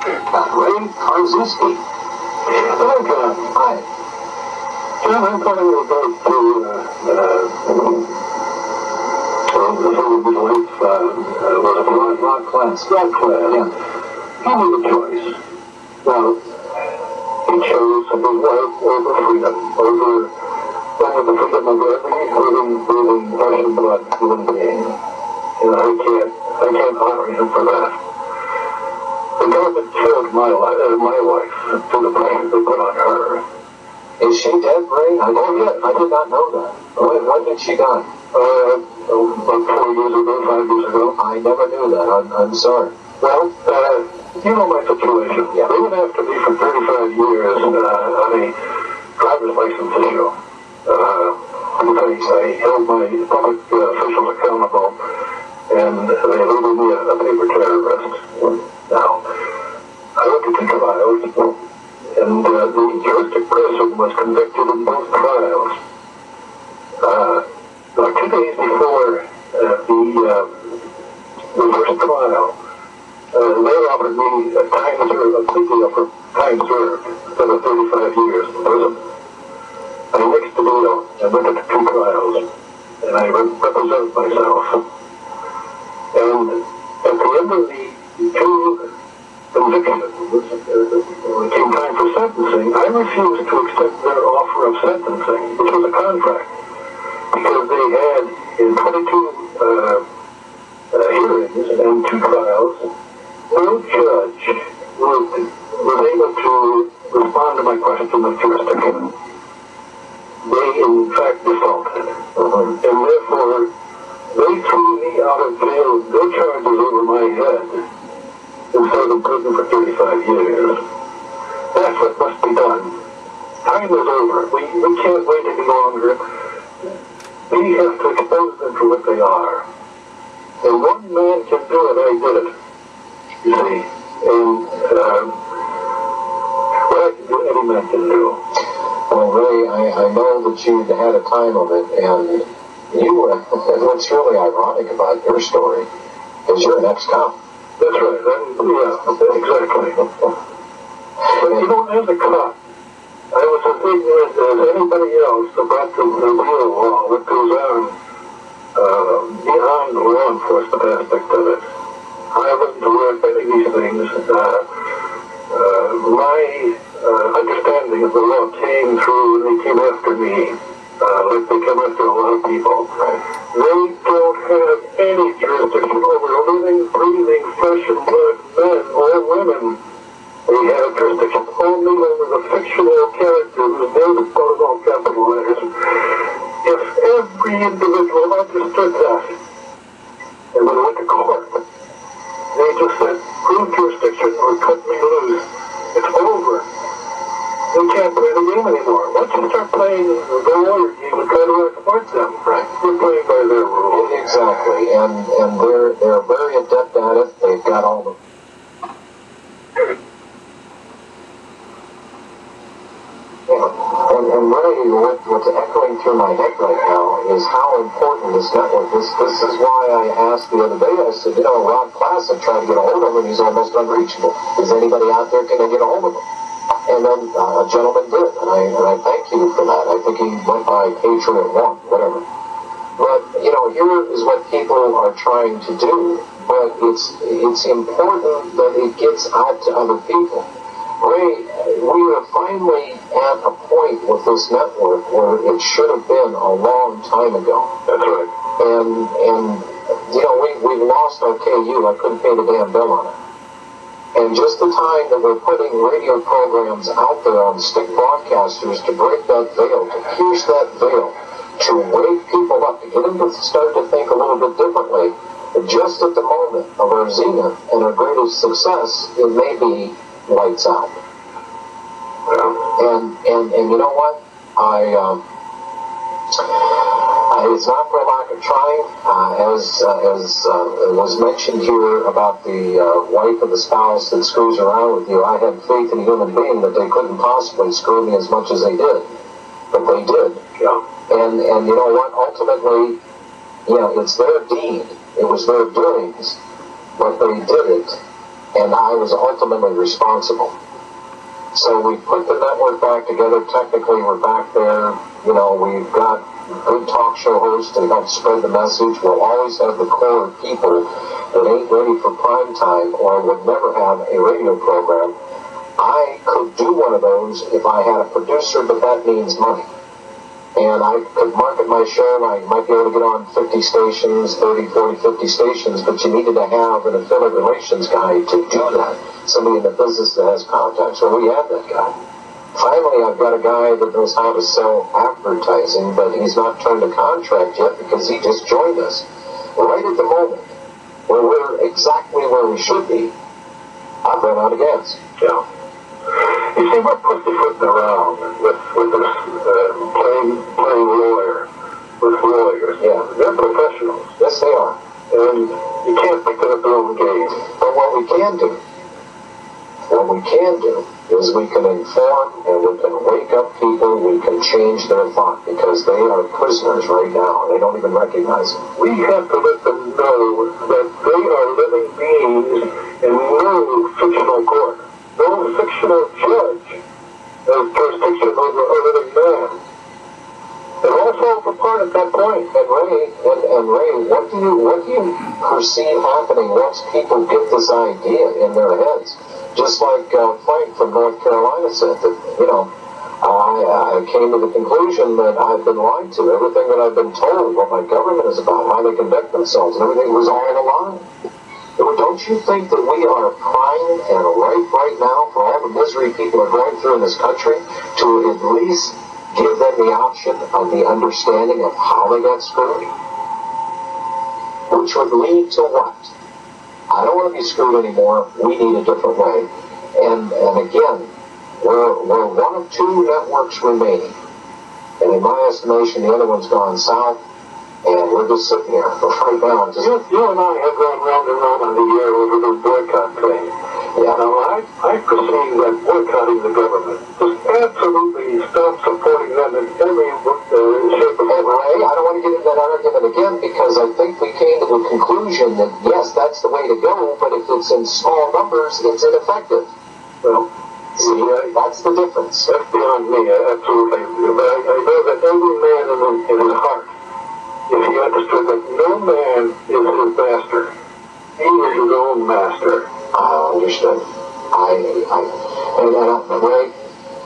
Ray Karzinski. Hi, John. Hi. John, I'm calling about the Rock class. Rock class. Yeah. He made a choice. Now, he chose his wife over freedom, over the freedom of every living, breathing, flesh and blood human being. And I can't honor him for that. The government killed my wife through the pressure they put on her. Is she dead, Ray? Yes. I did not know that. When did she die? About 4 years ago, 5 years ago. I never knew that. I'm sorry. Well, you know my situation. Yeah. They went after me for 35 years on a driver's license issue. Because I held my public officials accountable, and they labeled me a paper terrorist. Now, I looked at the trials, and the juristic person was convicted in both trials. 2 days before the first trial, they offered me a plea deal for time served instead of 35 years in prison. I mixed the deal and went to 2 trials, and I represented myself. And at the end of the 2 convictions, when it came time for sentencing, I refused to accept their offer of sentencing, which was a contract, because they had, in 22 hearings and 2 trials, no judge was able to respond to my question of jurisdiction. They, in fact, defaulted. And therefore, they threw me out of jail with no charges over my head instead of prison for 35 years. That's what must be done. Time is over. We can't wait any longer. We have to expose them for what they are. And one man can do it. I did it. You see. And what I can do, any man can do. Well, Ray, I know that you'd had a time of it, and what's really ironic about your story is you're an ex-cop. That's right. Exactly. But you know, as a cop, I was as ignorant as anybody else about the real law, what goes on behind the law enforcement aspect of it. I wasn't aware of any of these things. My understanding of the law came through when they came after me, like they come after a lot of people. They don't have any jurisdiction over living, breathing, flesh and blood men or women. They have jurisdiction only over the fictional character whose name is spelled in all capital letters. If every individual understood that, and when they went to court, they just said, prove jurisdiction or cut me loose. It's over. They can't play the game anymore. Once you start playing the lawyer game and try to exploit them, you're playing by their rules. Exactly, and they're very adept at it. They've got all the... And really, what's echoing through my head right now is how important this network is. This is why I asked the other day, I said, Rod Classic tried to get a hold of him, and he's almost unreachable. Is anybody out there going to get a hold of him? And then a gentleman did, and I thank you for that. I think he went by Patriot 1, whatever. But, here is what people are trying to do, but it's important that it gets out to other people. Ray, we are finally at a point with this network where it should have been a long time ago. That's right. And we've lost our KU. I couldn't pay the damn bill on it. And just the time that we're putting radio programs out there on stick broadcasters to break that veil, to pierce that veil, to wake people up, to get them to start to think a little bit differently, just at the moment of our zenith and our greatest success, it may be lights out. And you know what? It's not for lack of trying. As was mentioned here about the wife of the spouse that screws around with you, I had faith in a human being that they couldn't possibly screw me as much as they did. But they did. Yeah. And you know what? Ultimately, it's their deed. It was their doings. But they did it. and I was ultimately responsible. So we put the network back together. Technically, we're back there. You know, we've got good talk show hosts to help spread the message. We'll always have the core of people that ain't ready for prime time or would never have a radio program. I could do one of those if I had a producer, but that means money. And I could market my show, and I might be able to get on 50 stations, 30, 40, 50 stations, but you needed to have an affiliate relations guy to do that. Somebody in the business that has contacts. Well, we have that guy. Finally, I've got a guy that knows how to sell advertising, but he's not turned a contract yet because he just joined us. Right at the moment, where we're exactly where we should be, I've run out of gas. Yeah. You see, we're pussyfooting around with this playing lawyer, with lawyers. Yeah. They're professionals. Yes, they are. And you can't pick up their own game. But what we can do is we can inform and we can wake up people, we can change their thought, because they are prisoners right now. They don't even recognize it. We have to let them know that they are living beings in no fictional court. No fictional judge has jurisdiction over a living man. And also for part at that point. And Ray, what do you perceive happening once people get this idea in their heads? Just like Frank from North Carolina said, that, you know, I came to the conclusion that I've been lied to. Everything that I've been told, what my government is about, how they conduct themselves, and everything was all a lie. Don't you think that we are primed and ripe right now for all the misery people are going through in this country to at least give them the option of the understanding of how they got screwed? Which would lead to what? I don't want to be screwed anymore. We need a different way. And again, we're one of two networks remaining. And in my estimation, the other one's gone south. And we're just sitting here right now. You and I have gone round and round on the air over the boycott thing. Yeah. Now, I perceive that boycotting the government. Just absolutely stop supporting them in every shape of And Ray, I don't want to get into that argument again, because I think we came to the conclusion that, yes, that's the way to go, but if it's in small numbers, it's ineffective. Well, see, that's the difference. That's beyond me, absolutely. But I know that every man in his heart, if he understood that no man is his master, he is his own master. I understand. Ray,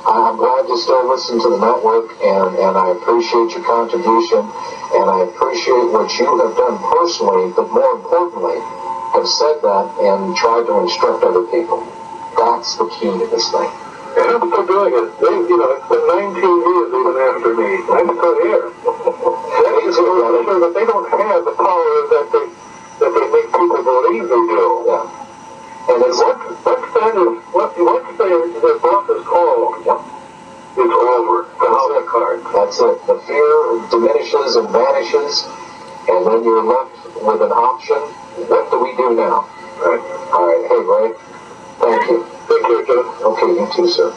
I'm glad you still listen to the network, and I appreciate your contribution, and I appreciate what you have done personally, but more importantly, have said that and tried to instruct other people. That's the key to this thing. And I'm still doing it. It's been 19 years even after me. I'm still here. That is to make sure that they don't have the power that they make people believe they do. Yeah. And once their boss is called, it's over. The house of cards. That's it. The fear diminishes and vanishes, and then you're left with an option. What do we do now? Right. All right. Hey, Ray. Thank you. Take care, Joe. Okay, you too, sir.